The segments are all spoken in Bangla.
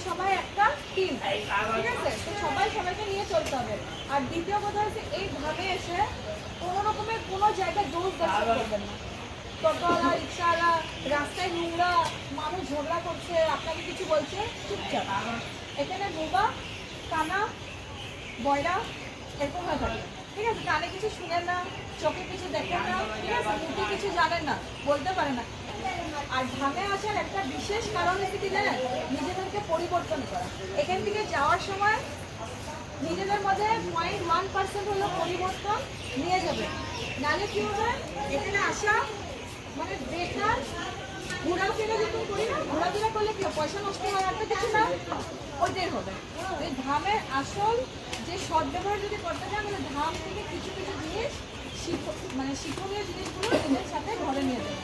সবাই একটা টিম, ঠিক আছে? তো সবাই সবাইকে নিয়ে চলতে হবে। আর দ্বিতীয় কথা হচ্ছে এই ধামে এসে কোনো রকমের কোনো জায়গায় দোষ দর্শন করবেন না। টোটোওয়ালা, রিক্সাওয়ালা, রাস্তায় নোংরা, মানুষ ঝগড়া করছে, আপনাকে কিছু বলছে, চুপচাপ। এখানে বোবা, কানা, বয়রা এরকম হয়ে থাকে, ঠিক আছে? কানে কিছু শুনেন না, চোখে কিছু দেখেন না, ঠিক আছে? মুখে কিছু জানেন না, বলতে পারে না। আর ধামে আসার একটা বিশেষ কারণ হচ্ছে কি জানেন? নিজেদেরকে পরিবর্তন করা। এখান থেকে যাওয়ার সময় নিজেদের মধ্যে 0.1% হলো পরিবর্তন নিয়ে যাবে। নাহলে কি হবে, এখানে আসা মানে বেকার ঘোরাফেরা যখন করি না, ঘোরাফেরা করলে কি পয়সা নষ্ট হয়, আর তো কিছু না, ওইটাই হবে। এই ধামের আসল যে সৎ ব্যবহার যদি করতে চান, তাহলে ধাম থেকে কিছু কিছু জিনিস মানে শিক্ষণীয় জিনিসগুলো নিজের সাথে ঘরে নিয়ে যাবে।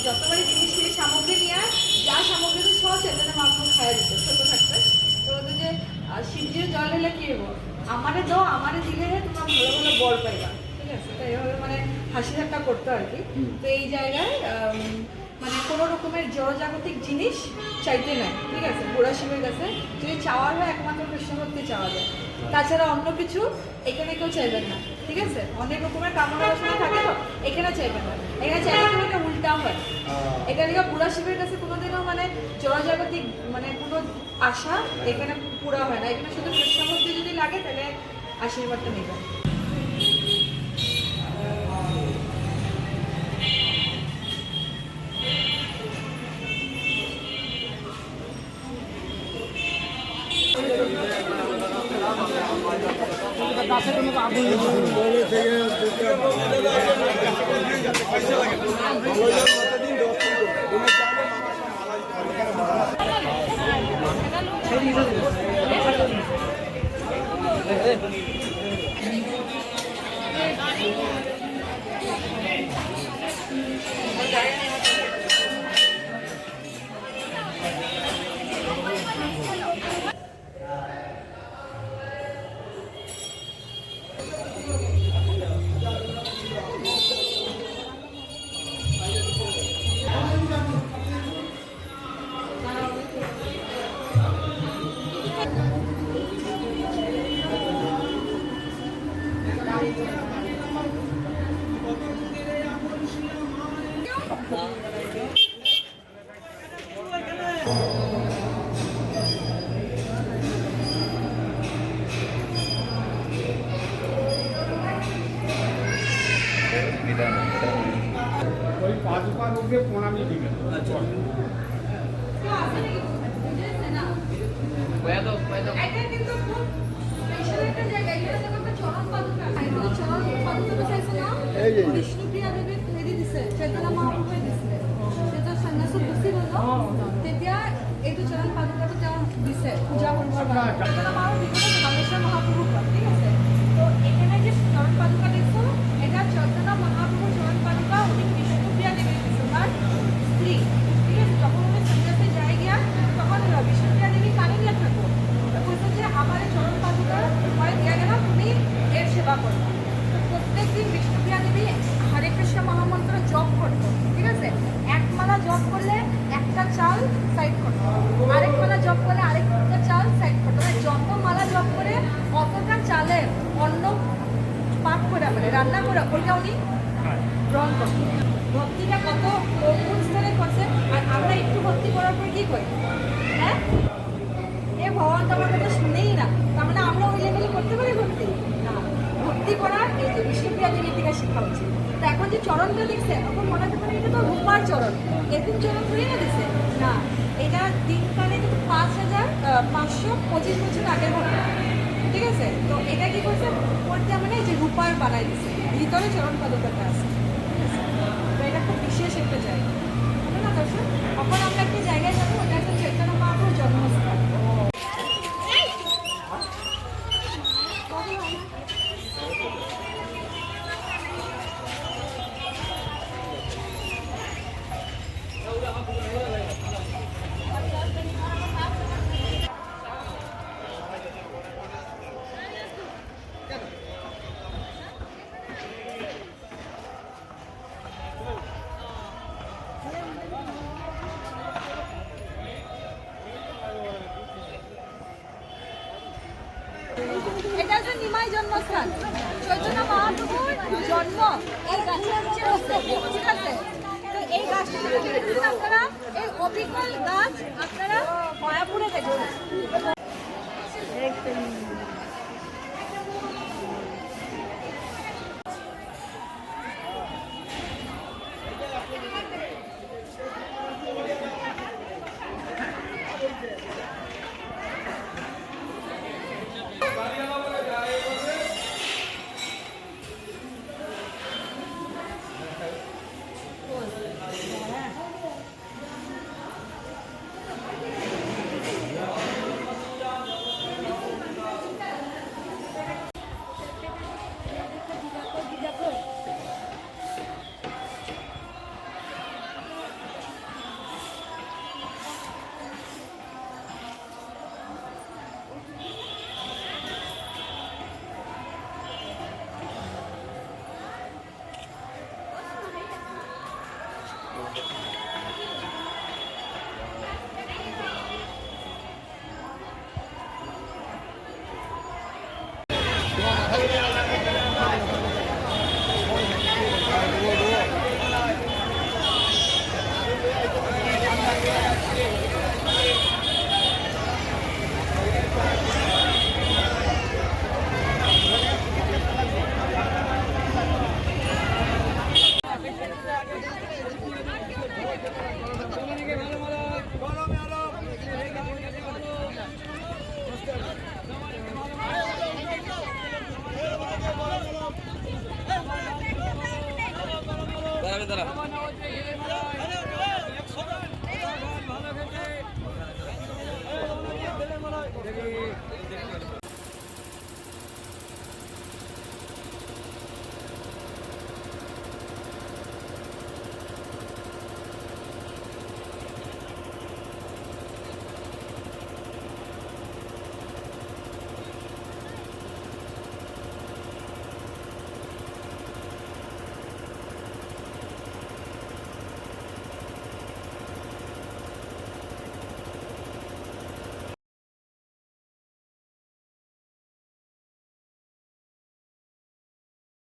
যতবারই জিনিস থেকে সামগ্রী নিয়ে যা সামগ্রী তো সব চেতনা মাধ্যমে খাওয়া যেত ছোট থাকতে। তো ওদের যে শিবজির জল হলে কি হবো, আমারে দাও আমারে দিলে তোমরা ভালো ভালো বল পাইবা, ঠিক আছে? তো এইভাবে মানে হাসি ঠাট্টা করতো আর কি। তো এই জায়গায় মানে কোনো রকমের জড়জাগতিক জিনিস চাইতে নাই, ঠিক আছে? বুড়া শিবের কাছে যদি চাওয়ার হয় একমাত্র কৃষ্ণভক্তি চাওয়া যায়, তাছাড়া অন্য কিছু এখানে কেউ চাইবেন না, ঠিক আছে? অনেক রকমের কামনা বাসনা থাকে, তো এখানে চাইবেন না। এখানে চাইলে তো এটা উল্টা হয়। এখানে বুড়া শিবের কাছে কোনোদিনও মানে জড়জাগতিক মানে কোনো আশা এখানে পুরা হয় না। এখানে শুধু কৃষ্ণভক্তি যদি লাগে তাহলে আশীর্বাদটা নেবেন। ওই পাদুকা লোককে প্রণামী দিবেন। এটা কিন্তু খুব স্পেশাল একটা জায়গা। এখানে দেখো একটা চরণ পাদুকা। এগুলো চরণ পাদুকা বসাইছে না? বিষ্ণুপ্ৰিয়া দেৱীক হেৰি দিছে, চৈতন্য মহাপ্ৰভুৱে দিছিলে। তেতিয়া সন্ন্যাসত গুচি গ'ল ন? তেতিয়া এইটো চৰণ পাদুকাটো তেওঁ দিছে পূজা কৰিবৰ কাৰণে। চৈতন্য মহাপ্ৰভু ভিতৰত ধৰ্মেশ্বৰ মহাপ্ৰভু কয়, ঠিক আছে? তো এখানে যে চরণ পাদুকা দেখছো, এটা চৈতন্য মহাপ্রভুর চরণ পাদুকা উনি বিষ্ণুপ্রিয়া দেবীর দিছে, তার স্ত্রী, ঠিক আছে? যখন উনি সন্ন্যাসে যায় গিয়া তখন বিষ্ণুপ্রিয়া দেবী কানে গিয়া থাকো বলছে যে আমার এই চরণ পাদুকা পরে দিয়া গেল, তুমি এর সেবা করবা। তো প্রত্যেক দিন বিষ্ণুপ্রিয়া দেবী হরে কৃষ্ণ মহামন্ত্র জপ করতো, ঠিক আছে? এক মালা জপ করলে একটা চাল সাইড করতো, আরেক মালা জপ করলে আরেকটা চাল সাইড করতো। মানে যত মালা জপ করে অতটা চালের অন্ন পাক করে মানে রান্না করে ওইটা উনি গ্রহণ করতেন। ভক্তিটা কত কোন স্তরে করছে। আর আমরা একটু ভক্তি করার পর কি করি, হ্যাঁ এ ভগবান তো আমার কথা শুনেই না, তার মানে আমরা ওই লেভেলে করতে পারি ভক্তি না। ভক্তি করার এই যে বিষ্ণুপ্রিয়া দেবীর থেকে শেখা উচিত। তো এখন যে চরণটা দেখছে এখন মনে হতে পারে এটা তো রূপার চরণ, এরকম চরণ ধরে না দিছে না। এটা দিনকালে কিন্তু 5,525 বছর আগের ঘটনা, ঠিক আছে? তো এটা কি করছে করতে মানে যে রূপার বানাই দিছে, ভিতরে চরণ পাদুকাটা আছে, ঠিক আছে? তো এটা খুব বিশেষ একটা জায়গা, বুঝলো না দর্শক? এখন আমরা একটা জায়গায় যাবো, ওটা হচ্ছে চৈতন্য মহাপ্রভুর জন্মস্থান। এটা হচ্ছে নিমাই জন্মস্থান। চৈতন্য মহাপ্রভুর জন্ম এই গাছের নিচে হচ্ছে, ঠিক আছে? তো এই গাছটা যদি আপনারা এই অবিকল গাছ আপনারা মায়াপুরে দেখবেন।